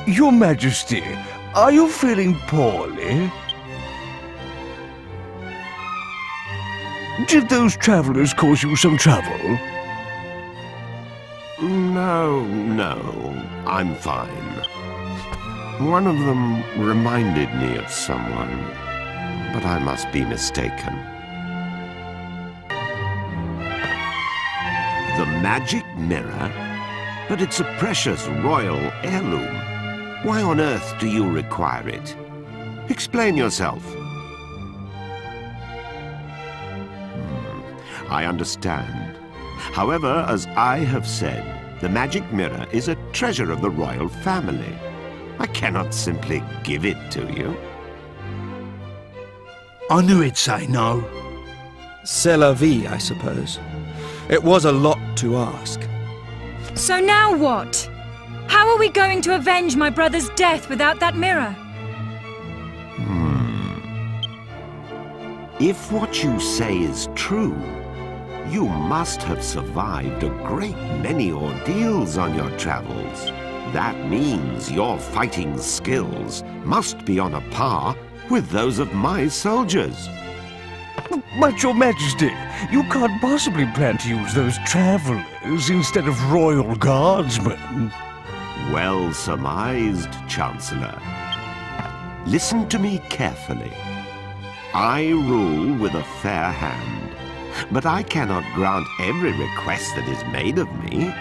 Your Majesty, are you feeling poorly? Did those travelers cause you some trouble? No, I'm fine. One of them reminded me of someone, but I must be mistaken. The magic mirror? But it's a precious royal heirloom. Why on earth do you require it? Explain yourself. I understand. However, as I have said, the magic mirror is a treasure of the royal family. I cannot simply give it to you. I knew he'd say no. C'est la vie, I suppose. It was a lot to ask. So now what? How are we going to avenge my brother's death without that mirror? If what you say is true, you must have survived a great many ordeals on your travels. That means your fighting skills must be on a par with those of my soldiers. But, Your Majesty, you can't possibly plan to use those travelers instead of royal guardsmen. Well surmised, Chancellor. Listen to me carefully. I rule with a fair hand, but I cannot grant every request that is made of me.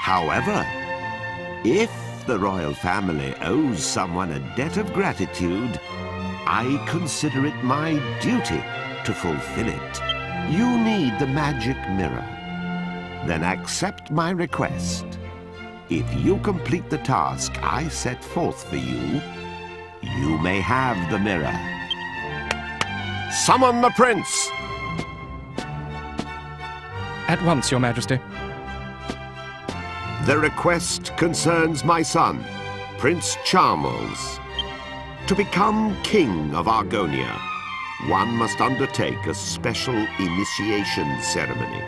However, if the royal family owes someone a debt of gratitude, I consider it my duty to fulfill it. You need the magic mirror. Then accept my request. If you complete the task I set forth for you, you may have the mirror. Summon the prince! At once, Your Majesty. The request concerns my son, Prince Charles. To become king of Argonia, one must undertake a special initiation ceremony.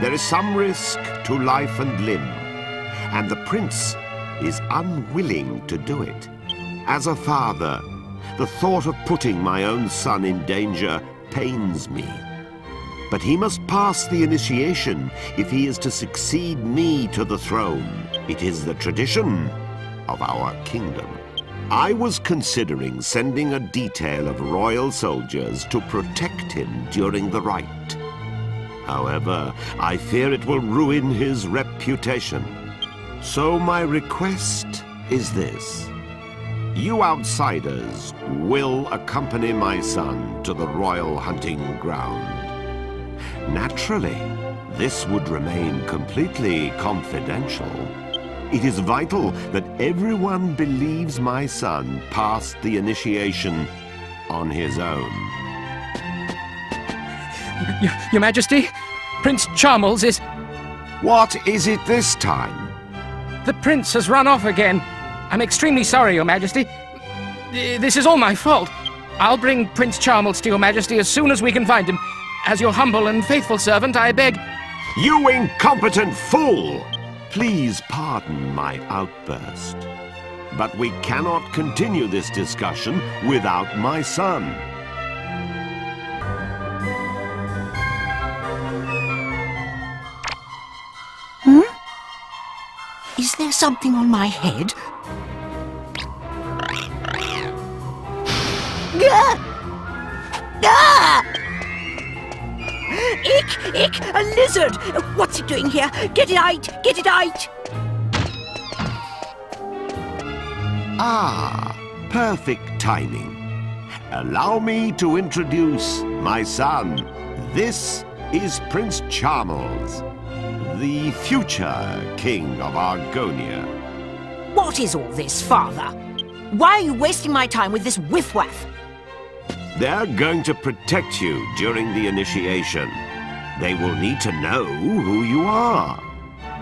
There is some risk to life and limb, and the prince is unwilling to do it. As a father, the thought of putting my own son in danger pains me. But he must pass the initiation if he is to succeed me to the throne. It is the tradition of our kingdom. I was considering sending a detail of royal soldiers to protect him during the rite. However, I fear it will ruin his reputation. So my request is this. You outsiders will accompany my son to the royal hunting ground. Naturally, this would remain completely confidential. It is vital that everyone believes my son passed the initiation on his own. Your Majesty, Prince Charles is... What is it this time? The prince has run off again. I'm extremely sorry, Your Majesty. This is all my fault. I'll bring Prince Charles to Your Majesty as soon as we can find him. As your humble and faithful servant, I beg... You incompetent fool! Please pardon my outburst. But we cannot continue this discussion without my son. Is there something on my head? Ick! A lizard! What's it doing here? Get it out! Get it out! Ah, perfect timing. Allow me to introduce my son. This is Prince Charles, the future king of Argonia. What is all this, Father? Why are you wasting my time with this whiff-waff? They're going to protect you during the initiation. They will need to know who you are.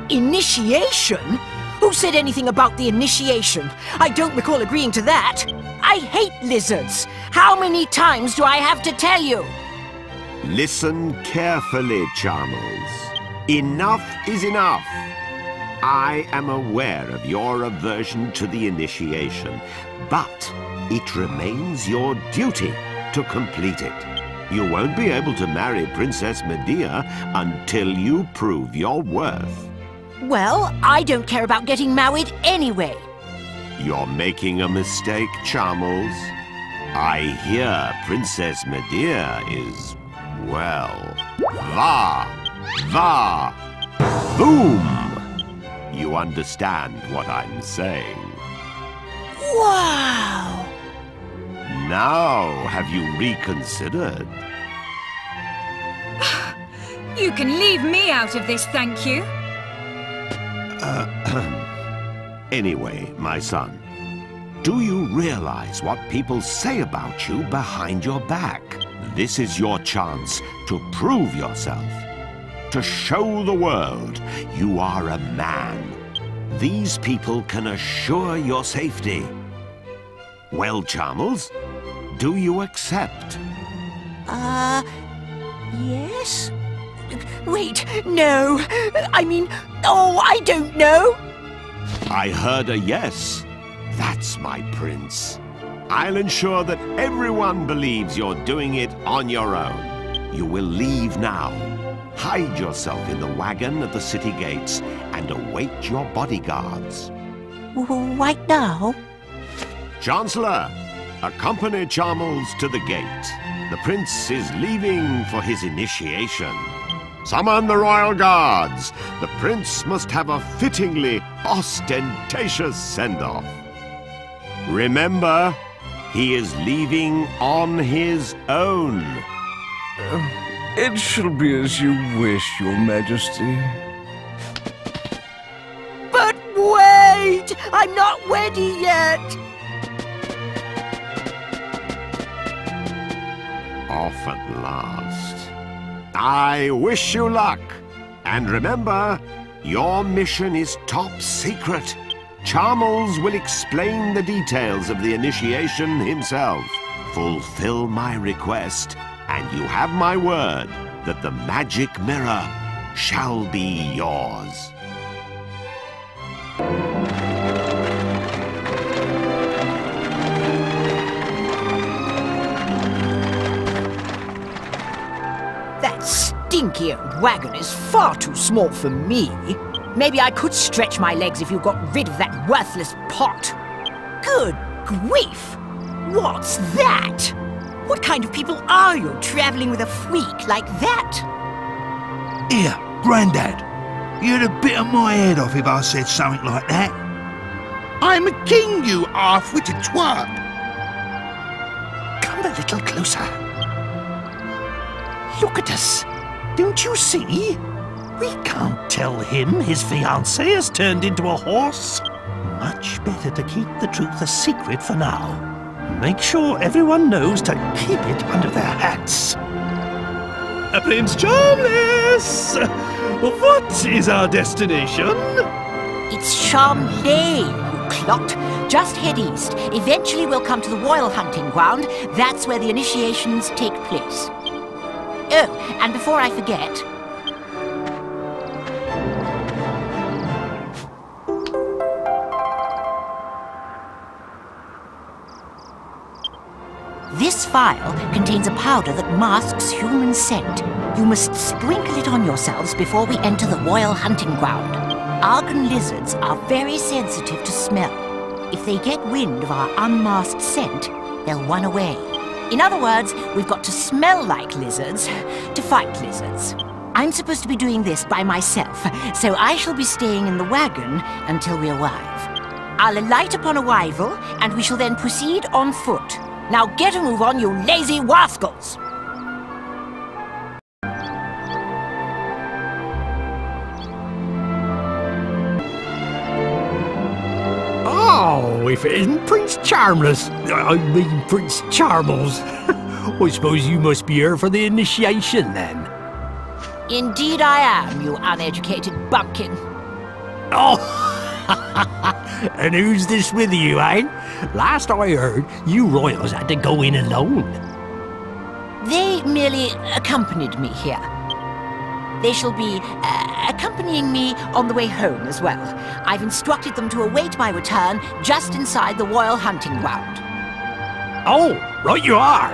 Initiation? Who said anything about the initiation? I don't recall agreeing to that. I hate lizards. How many times do I have to tell you? Listen carefully, Charles. Enough is enough. I am aware of your aversion to the initiation, but it remains your duty to complete it. You won't be able to marry Princess Medea until you prove your worth. Well, I don't care about getting married anyway. You're making a mistake, Charmles. I hear Princess Medea is, well, boom! You understand what I'm saying. Wow! Now, have you reconsidered? You can leave me out of this, thank you. Anyway, my son, do you realize what people say about you behind your back? This is your chance to prove yourself, to show the world you are a man. These people can assure your safety. Well, Charmles, do you accept? Yes? Wait, no. I mean, oh, I don't know. I heard a yes. That's my prince. I'll ensure that everyone believes you're doing it on your own. You will leave now. Hide yourself in the wagon at the city gates and await your bodyguards. Right now? Chancellor, accompany Charmles to the gate. The prince is leaving for his initiation. Summon the royal guards. The prince must have a fittingly ostentatious send-off. Remember, he is leaving on his own. It shall be as you wish, Your Majesty. But wait! I'm not ready yet! Off at last. I wish you luck. And remember, your mission is top secret. Charmles will explain the details of the initiation himself. Fulfill my request, and you have my word that the magic mirror shall be yours. That stinky old wagon is far too small for me. Maybe I could stretch my legs if you got rid of that worthless pot. Good grief! What's that? What kind of people are you, traveling with a freak like that? Here, Grandad. You'd have bitten my head off if I said something like that. I'm a king, you half-witted twat. Come a little closer. Look at us. Don't you see? We can't tell him his fiancée has turned into a horse. Much better to keep the truth a secret for now. Make sure everyone knows to keep it under their hats. Prince Charmless! What is our destination? It's Charmley, you clot. Just head east. Eventually we'll come to the royal hunting ground. That's where the initiations take place. Oh, and before I forget... This vial contains a powder that masks human scent. You must sprinkle it on yourselves before we enter the royal hunting ground. Argon lizards are very sensitive to smell. If they get wind of our unmasked scent, they'll run away. In other words, we've got to smell like lizards to fight lizards. I'm supposed to be doing this by myself, so I shall be staying in the wagon until we arrive. I'll alight upon arrival, and we shall then proceed on foot. Now get a move on, you lazy rascals! Oh, if it isn't Prince Charmless, I mean Prince Charmles. I suppose you must be here for the initiation, then. Indeed I am, you uneducated bumpkin. Oh, and who's this with you, eh? Last I heard, you royals had to go in alone. They merely accompanied me here. They shall be accompanying me on the way home as well. I've instructed them to await my return just inside the royal hunting ground. Oh, right you are.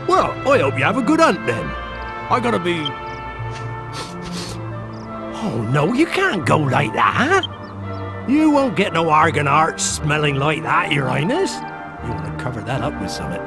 Well, I hope you have a good hunt then. I gotta be... Oh, no, you can't go like that. You won't get no Argon art smelling like that, Your Highness. You want to cover that up with something.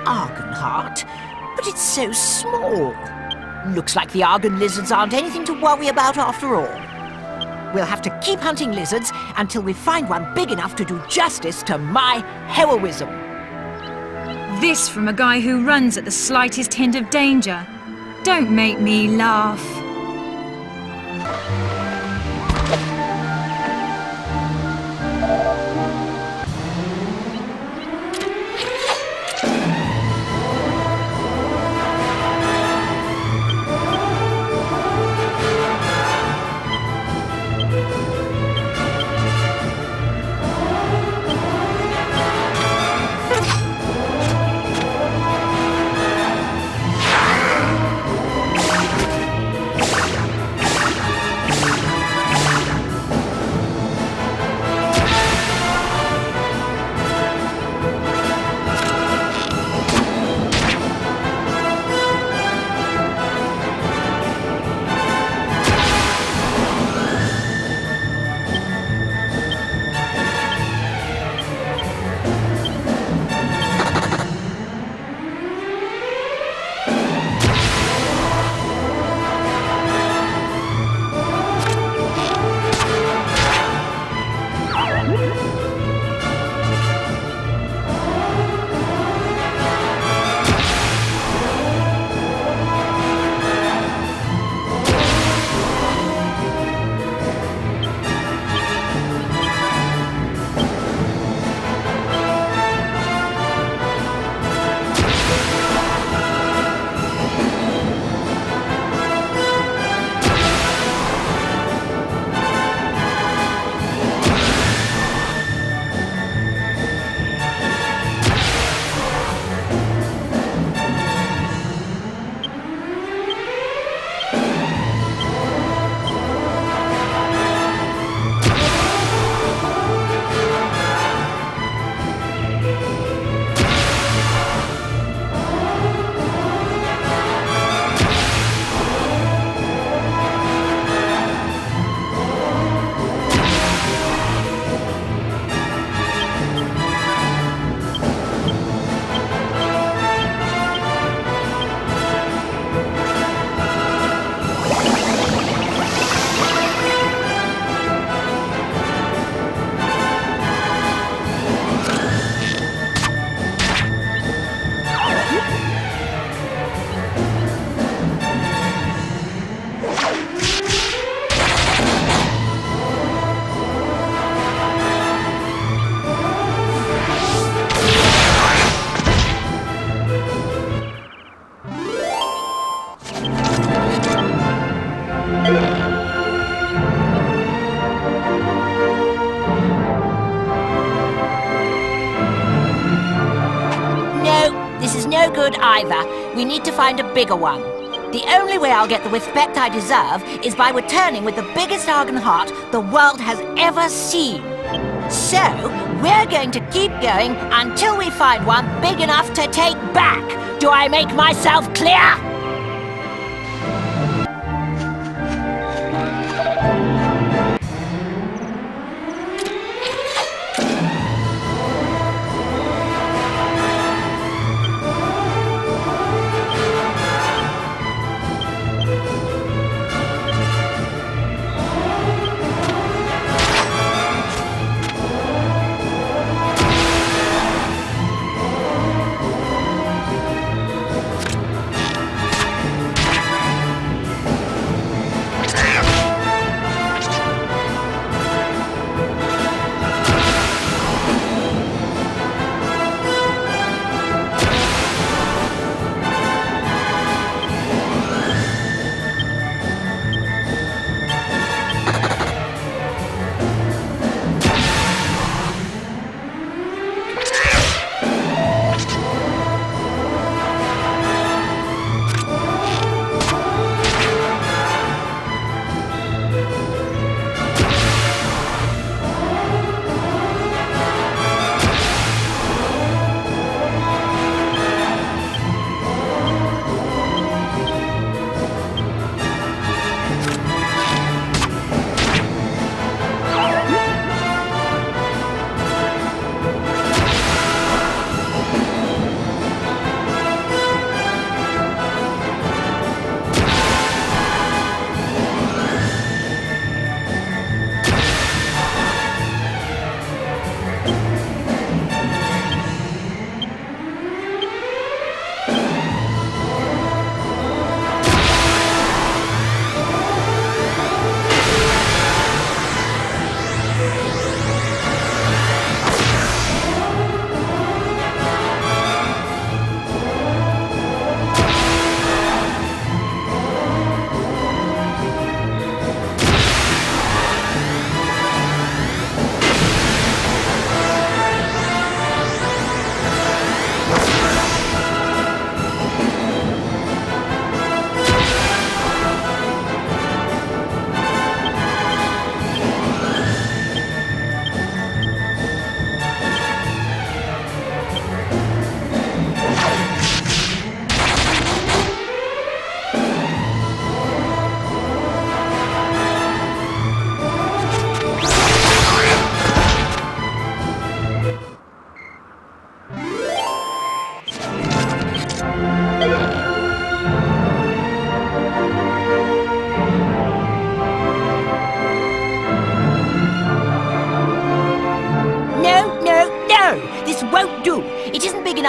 Argon heart, but it's so small. Looks like the Argon lizards aren't anything to worry about after all. We'll have to keep hunting lizards until we find one big enough to do justice to my heroism. This from a guy who runs at the slightest hint of danger. Don't make me laugh. No good either. We need to find a bigger one. The only way I'll get the respect I deserve is by returning with the biggest Argon heart the world has ever seen. So, we're going to keep going until we find one big enough to take back. Do I make myself clear?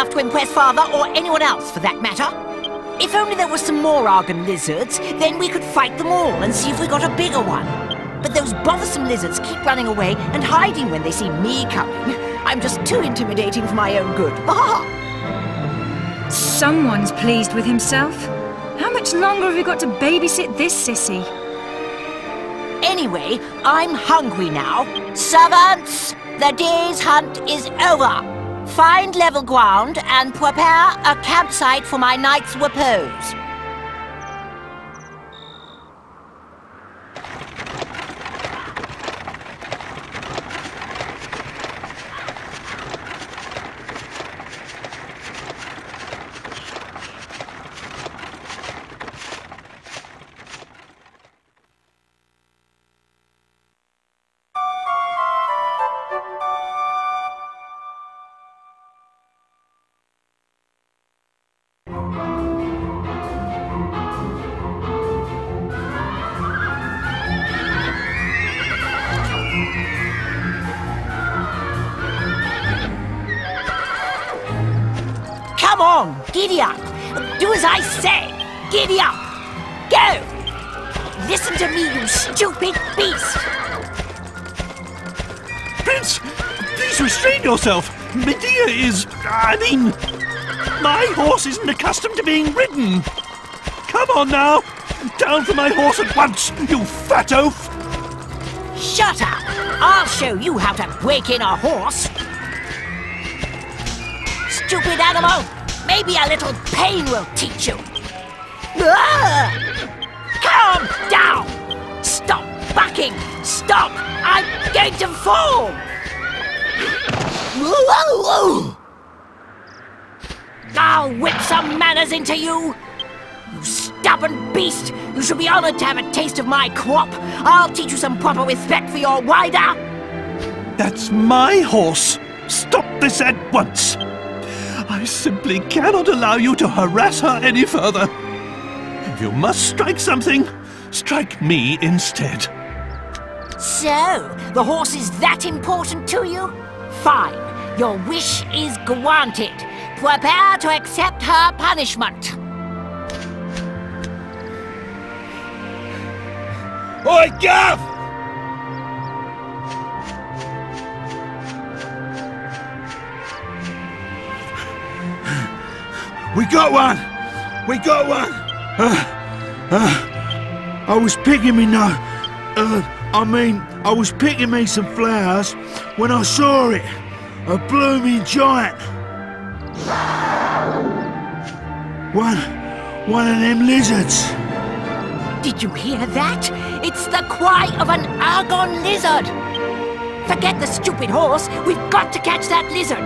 enough to impress Father or anyone else, for that matter. If only there were some more Argon lizards, then we could fight them all and see if we got a bigger one. But those bothersome lizards keep running away and hiding when they see me coming. I'm just too intimidating for my own good. Someone's pleased with himself. How much longer have we got to babysit this sissy? Anyway, I'm hungry now. Servants, the day's hunt is over. Find level ground and prepare a campsite for my night's repose. Come on, giddy up. Do as I say. Giddy up. Go. Listen to me, you stupid beast. Prince, please restrain yourself. Medea is... my horse isn't accustomed to being ridden. Come on now. Down from my horse at once, you fat oaf. Shut up. I'll show you how to break in a horse. Stupid animal. Maybe a little pain will teach you. Calm down. Stop bucking. Stop. I'm going to fall. I'll whip some manners into you. You stubborn beast. You should be honored to have a taste of my crop. I'll teach you some proper respect for your rider. That's my horse. Stop this at once. I simply cannot allow you to harass her any further. If you must strike something, strike me instead. So, the horse is that important to you? Fine. Your wish is granted. Prepare to accept her punishment. Oi, Gav! We got one! We got one! I was picking me I was picking me some flowers when I saw it. A blooming giant. One of them lizards. Did you hear that? It's the cry of an Argon lizard. Forget the stupid horse. We've got to catch that lizard.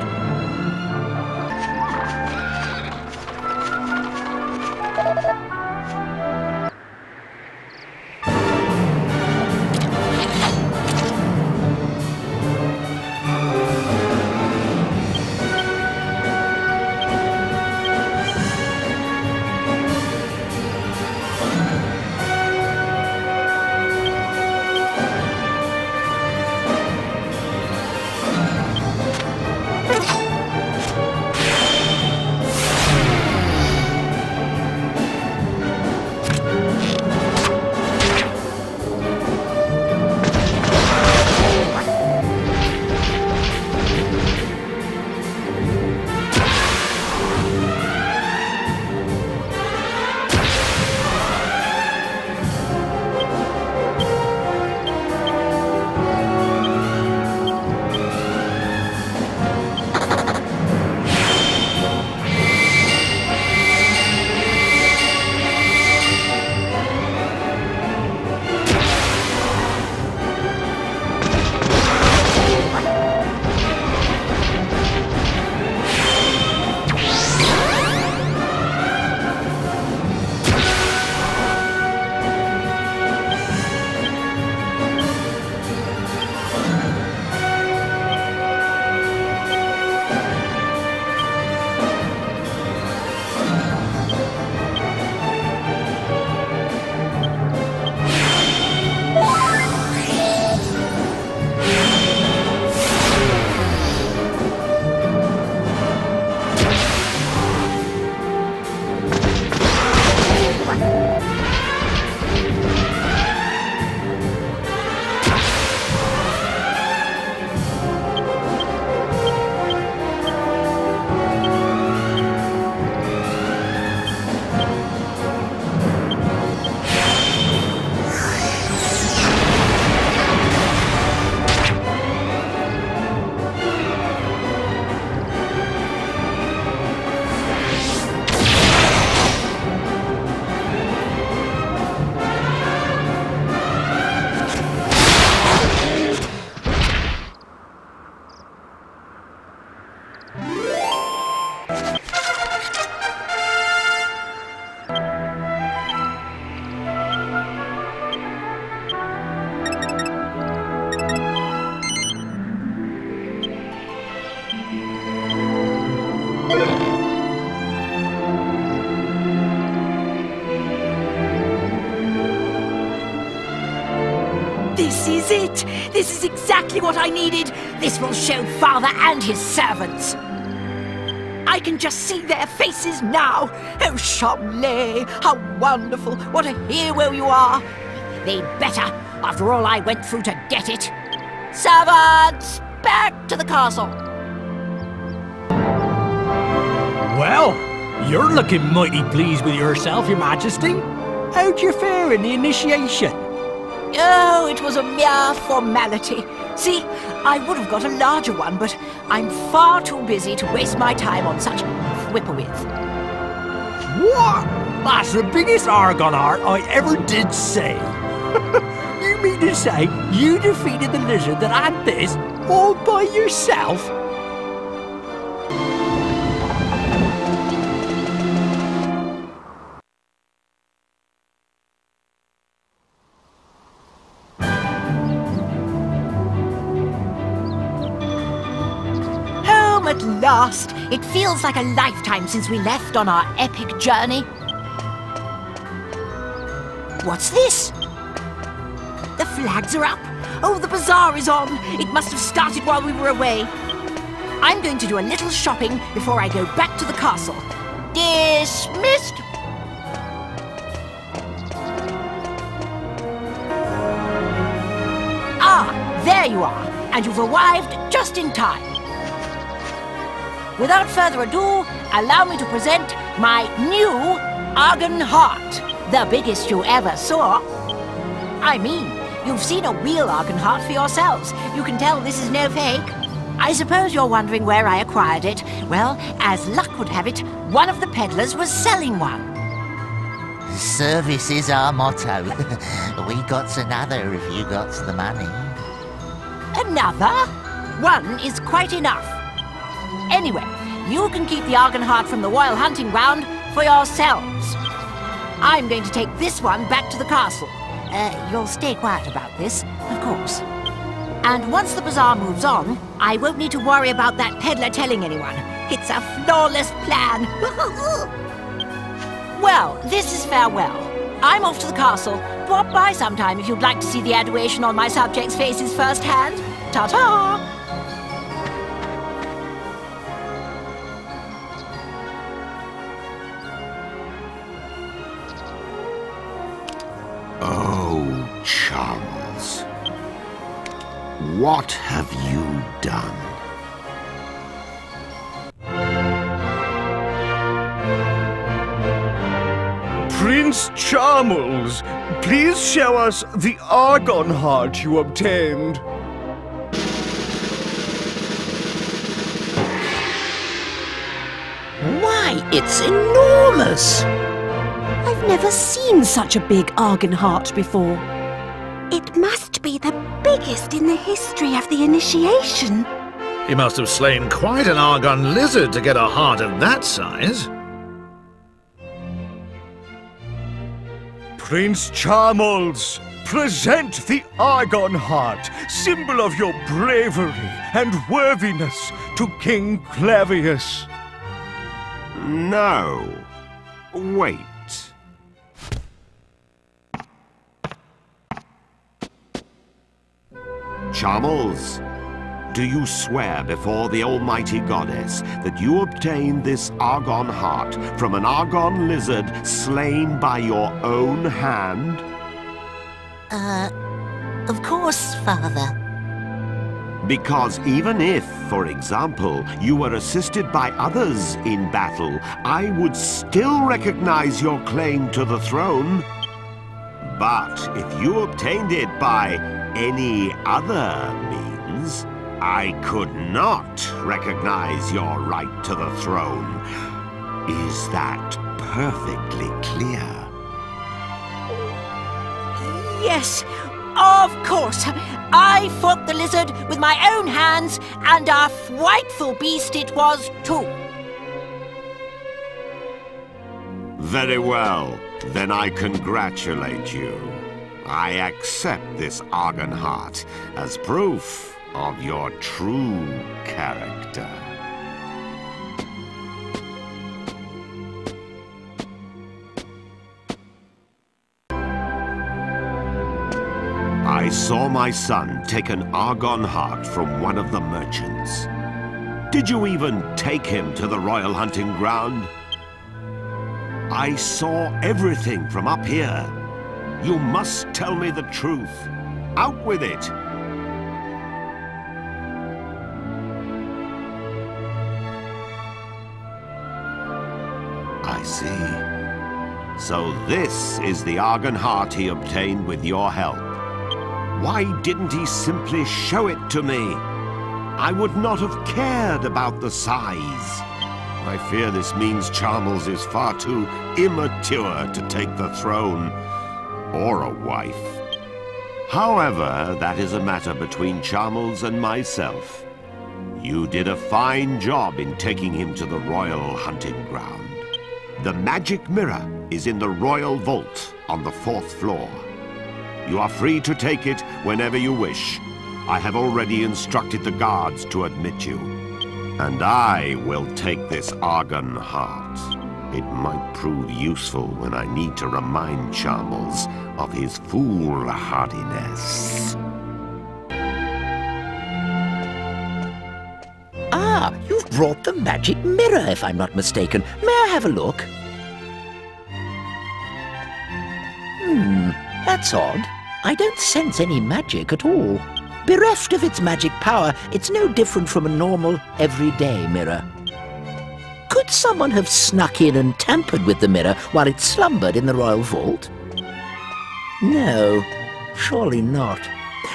This is it! This is exactly what I needed! This will show Father and his servants! I can just see their faces now! Oh, Chamlet! How wonderful! What a hero you are! They'd better, after all I went through to get it! Servants! Back to the castle! Well, you're looking mighty pleased with yourself, Your Majesty. How'd you fare in the initiation? Oh, it was a mere formality. See, I would have got a larger one, but I'm far too busy to waste my time on such whippoorwith. What? That's the biggest Argon art I ever did see. You mean to say you defeated the lizard that had this all by yourself? At last! It feels like a lifetime since we left on our epic journey. What's this? The flags are up. Oh, the bazaar is on. It must have started while we were away. I'm going to do a little shopping before I go back to the castle. Dismissed! Ah, there you are. And you've arrived just in time. Without further ado, allow me to present my new Argon heart, the biggest you ever saw. I mean, you've seen a real Argon heart for yourselves. You can tell this is no fake. I suppose you're wondering where I acquired it. Well, as luck would have it, one of the peddlers was selling one. Service is our motto. We got another if you got the money. Another? One is quite enough. Anyway, you can keep the Argon heart from the royal hunting ground for yourselves. I'm going to take this one back to the castle. You'll stay quiet about this, of course. And once the bazaar moves on, I won't need to worry about that peddler telling anyone. It's a flawless plan. Well, this is farewell. I'm off to the castle. Drop by sometime if you'd like to see the adoration on my subjects' faces firsthand. Ta-ta! Oh, Charles. What have you done? Prince Charles, please show us the Argon heart you obtained. Why, it's enormous! I've never seen such a big Argon heart before. It must be the biggest in the history of the initiation. He must have slain quite an Argon lizard to get a heart of that size. Prince Charles, present the Argon heart, symbol of your bravery and worthiness, to King Clavius. No. Wait. Charles, do you swear before the almighty goddess that you obtained this Argon heart from an Argon lizard slain by your own hand? Of course, Father. Because even if, for example, you were assisted by others in battle, I would still recognize your claim to the throne. But if you obtained it by any other means, I could not recognize your right to the throne. Is that perfectly clear? Yes, of course. I fought the lizard with my own hands, and a frightful beast it was too. Very well. Then I congratulate you. I accept this Argon heart as proof of your true character. I saw my son take an Argon heart from one of the merchants. Did you even take him to the royal hunting ground? I saw everything from up here. You must tell me the truth. Out with it! I see. So this is the Argon heart he obtained with your help. Why didn't he simply show it to me? I would not have cared about the size. I fear this means Charmles is far too immature to take the throne, or a wife. However, that is a matter between Charmles and myself. You did a fine job in taking him to the royal hunting ground. The magic mirror is in the royal vault on the 4th floor. You are free to take it whenever you wish. I have already instructed the guards to admit you. And I will take this Argon heart. It might prove useful when I need to remind Charmles of his foolhardiness. Ah, you've brought the magic mirror, if I'm not mistaken. May I have a look? That's odd. I don't sense any magic at all. Bereft of its magic power, it's no different from a normal, everyday mirror. Could someone have snuck in and tampered with the mirror while it slumbered in the royal vault? No, surely not.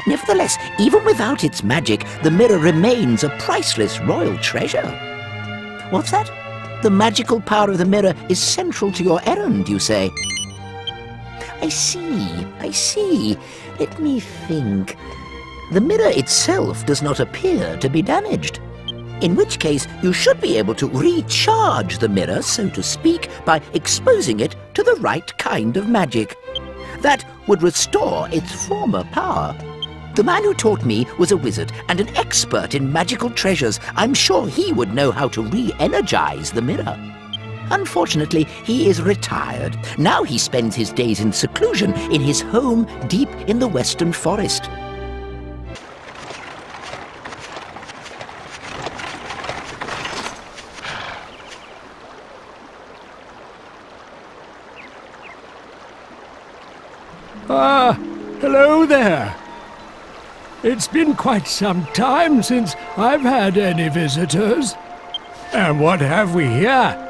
Nevertheless, even without its magic, the mirror remains a priceless royal treasure. What's that? The magical power of the mirror is central to your errand, you say? I see. Let me think. The mirror itself does not appear to be damaged. In which case, you should be able to recharge the mirror, so to speak, by exposing it to the right kind of magic. That would restore its former power. The man who taught me was a wizard and an expert in magical treasures. I'm sure he would know how to re-energize the mirror. Unfortunately, he is retired. Now he spends his days in seclusion in his home deep in the western forest. Ah, hello there. It's been quite some time since I've had any visitors. And what have we here?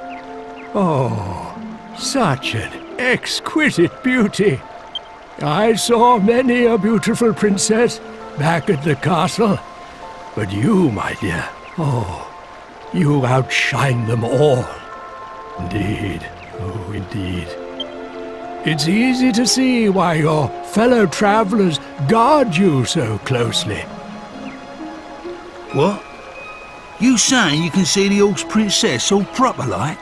Oh, such an exquisite beauty. I saw many a beautiful princess back at the castle. But you, my dear, oh, you outshine them all. Indeed, oh, indeed. It's easy to see why your fellow travelers guard you so closely. What? You saying you can see the horse princess all proper like?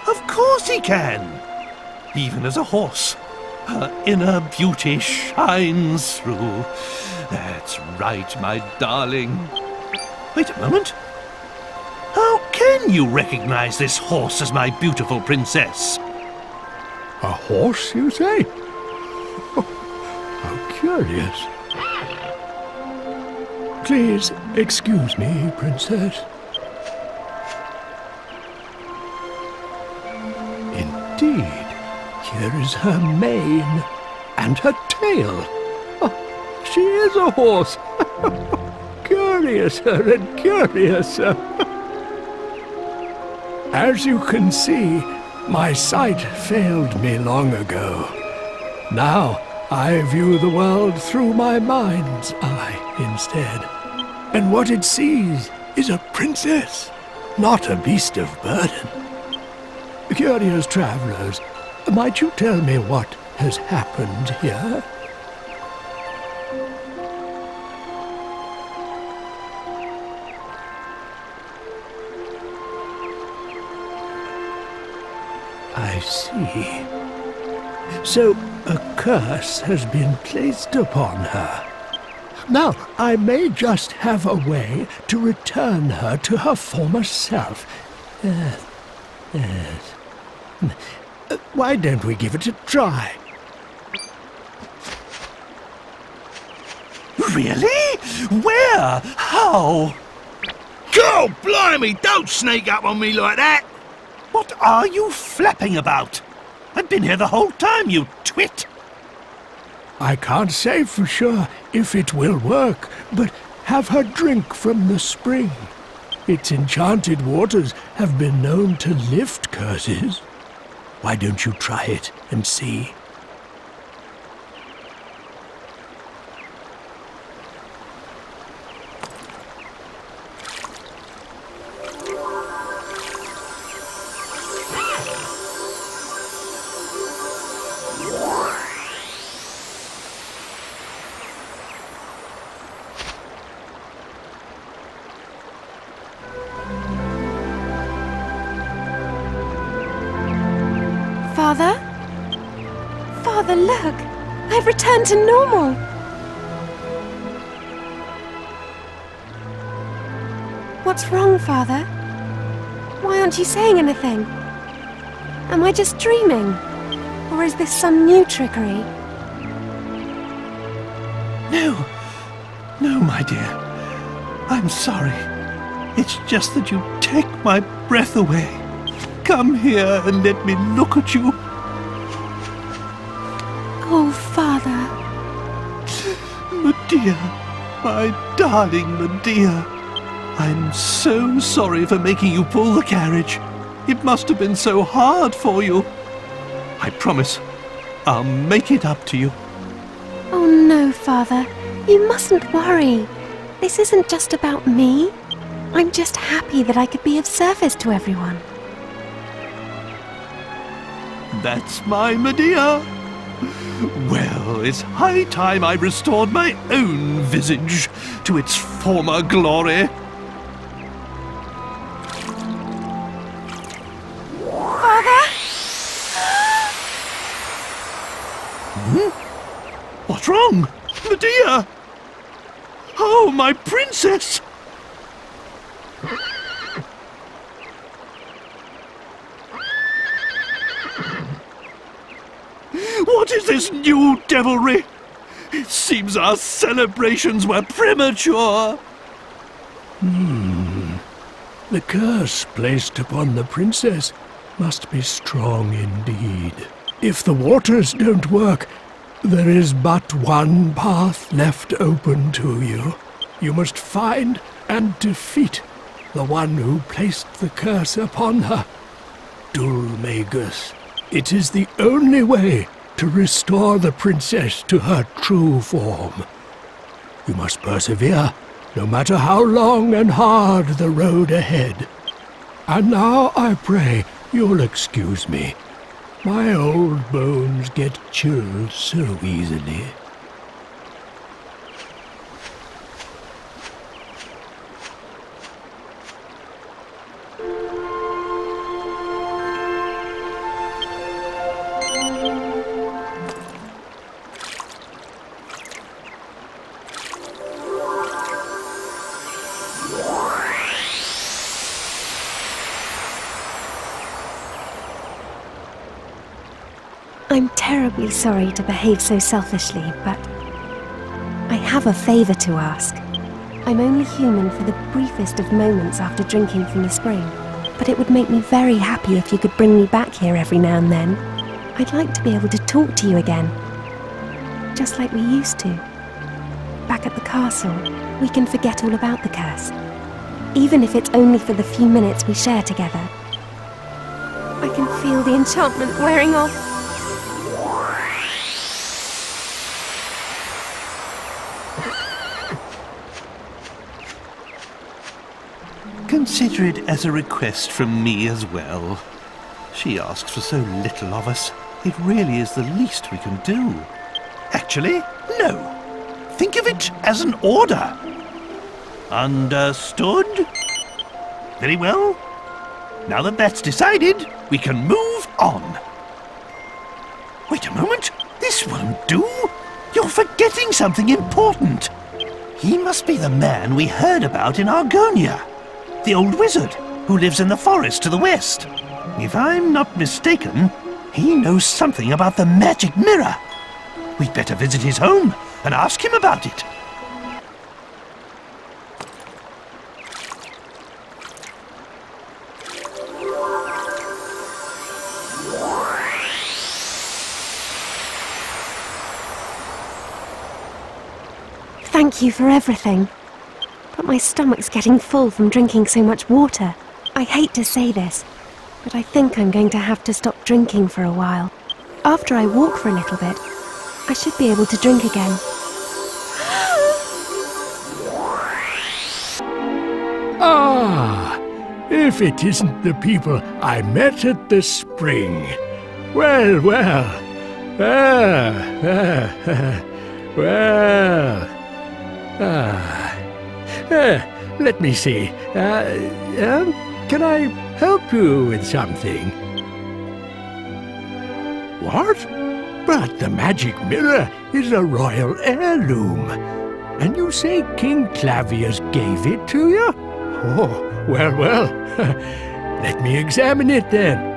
Of course he can. Even as a horse, her inner beauty shines through. That's right, my darling. Wait a moment. How can you recognize this horse as my beautiful princess? A horse, you say? Oh, how curious. Please excuse me, Princess. Indeed, here is her mane and her tail. Oh, she is a horse. Curiouser and curiouser. As you can see, my sight failed me long ago. Now I view the world through my mind's eye instead. And what it sees is a princess, not a beast of burden. Curious travelers, might you tell me what has happened here? I see. So a curse has been placed upon her. Now, I may just have a way to return her to her former self. Yes. Why don't we give it a try? Really? Where? How? God blimey, don't sneak up on me like that! What are you flapping about? I've been here the whole time, you twit! I can't say for sure if it will work, but have her drink from the spring. Its enchanted waters have been known to lift curses. Why don't you try it and see? Father? Father, look! I've returned to normal! What's wrong, Father? Why aren't you saying anything? Am I just dreaming? Or is this some new trickery? No. No, my dear. I'm sorry. It's just that you take my breath away. Come here and let me look at you. Oh, Father. Medea, my darling Medea. I'm so sorry for making you pull the carriage. It must have been so hard for you. I promise, I'll make it up to you. Oh no, Father. You mustn't worry. This isn't just about me. I'm just happy that I could be of service to everyone. That's my Medea. Well, it's high time I restored my own visage to its former glory. Father? What's wrong? Medea! Oh, my princess! What is this new devilry? It seems our celebrations were premature. The curse placed upon the princess must be strong indeed. If the waters don't work, there is but one path left open to you. You must find and defeat the one who placed the curse upon her, Dulmagus. It is the only way to restore the princess to her true form. You must persevere, no matter how long and hard the road ahead. And now I pray you'll excuse me. My old bones get chilled so easily. I'm terribly sorry to behave so selfishly, but I have a favor to ask. I'm only human for the briefest of moments after drinking from the spring, but it would make me very happy if you could bring me back here every now and then. I'd like to be able to talk to you again, just like we used to. Back at the castle, we can forget all about the curse, even if it's only for the few minutes we share together. I can feel the enchantment wearing off. Consider it as a request from me as well. She asks for so little of us. It really is the least we can do. Actually, no. Think of it as an order. Understood? Very well. Now that that's decided, we can move on. Wait a moment. This won't do. You're forgetting something important. He must be the man we heard about in Argonia. The old wizard who lives in the forest to the west. If I'm not mistaken, he knows something about the magic mirror. We'd better visit his home and ask him about it. Thank you for everything. But my stomach's getting full from drinking so much water. I hate to say this, but I think I'm going to have to stop drinking for a while. After I walk for a little bit, I should be able to drink again. Ah, if it isn't the people I met at the spring. Well, let me see. Can I help you with something? What? But the magic mirror is a royal heirloom. And you say King Clavius gave it to you? Oh, well. Let me examine it then.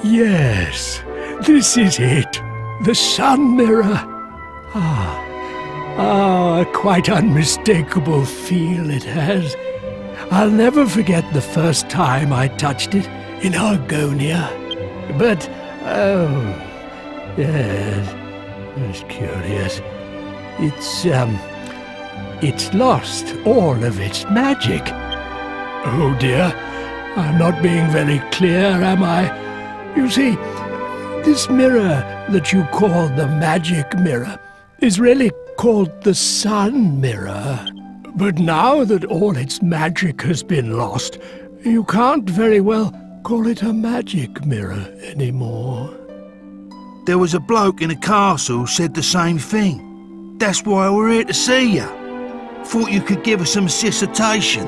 Yes, this is it. The sun mirror. A quite unmistakable feel it has. I'll never forget the first time I touched it in Argonia. But, yes, it's curious. It's lost all of its magic. Oh dear, I'm not being very clear, am I? You see, this mirror that you call the magic mirror is really called the sun mirror. But now that all its magic has been lost, you can't very well call it a magic mirror anymore. There was a bloke in a castle who said the same thing. That's why we're here to see you. Thought you could give us some dissertation.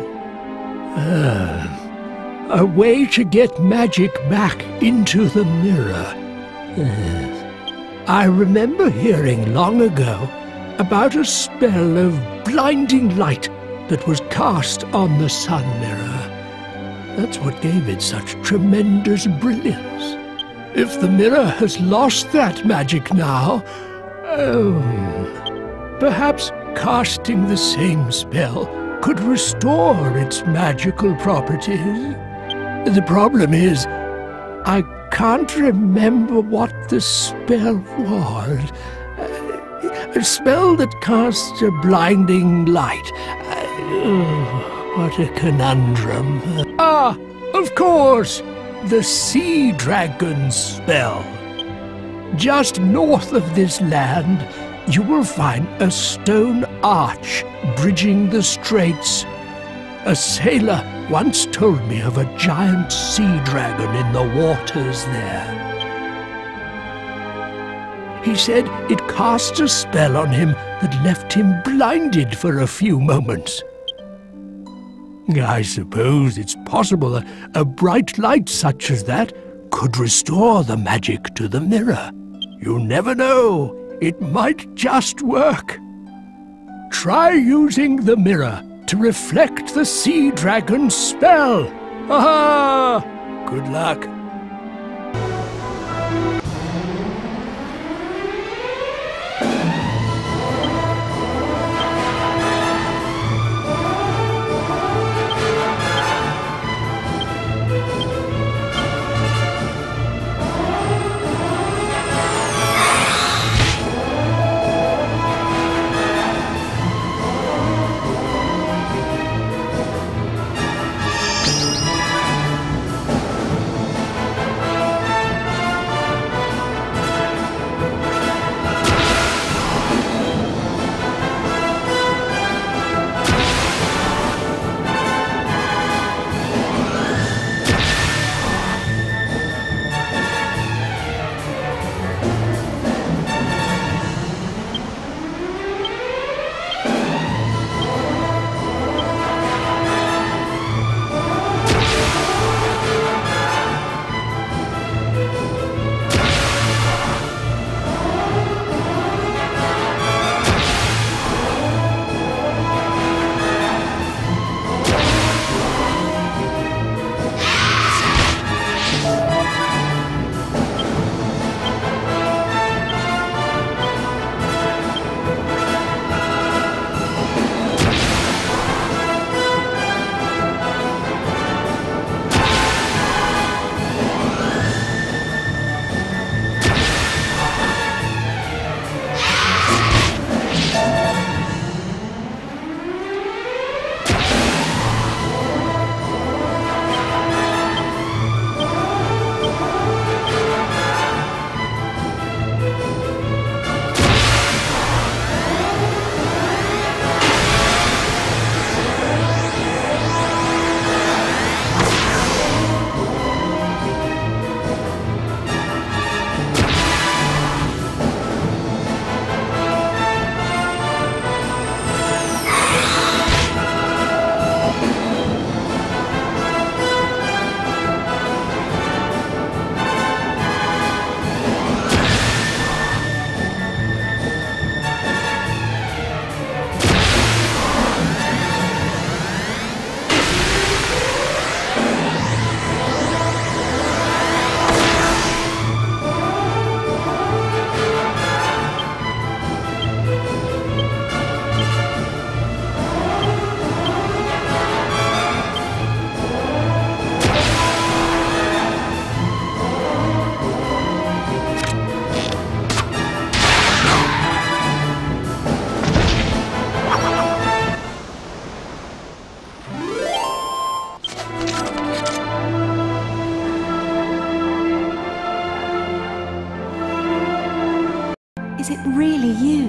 A way to get magic back into the mirror. I remember hearing long ago about a spell of blinding light that was cast on the sun mirror. That's what gave it such tremendous brilliance. If the mirror has lost that magic now, perhaps casting the same spell could restore its magical properties. The problem is, I can't remember what the spell was. A spell that casts a blinding light. What a conundrum. Ah, of course! The Sea Dragon spell. Just north of this land, you will find a stone arch bridging the straits. A sailor once told me of a giant sea dragon in the waters there. He said it cast a spell on him that left him blinded for a few moments. I suppose it's possible a bright light such as that could restore the magic to the mirror. You never know, it might just work. Try using the mirror to reflect the Sea Dragon's spell. Aha! Good luck. Is it really you?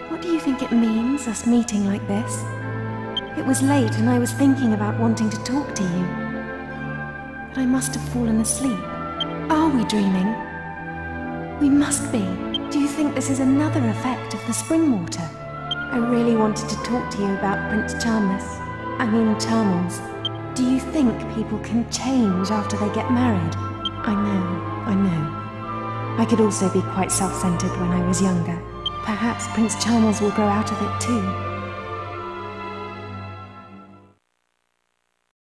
What do you think it means, us meeting like this? It was late and I was thinking about wanting to talk to you. But I must have fallen asleep. Are we dreaming? We must be. Do you think this is another effect of the spring water? I really wanted to talk to you about Prince Charmless. Charmels. Do you think people can change after they get married? I know. I could also be quite self-centered when I was younger. Perhaps Prince Charmels will grow out of it too.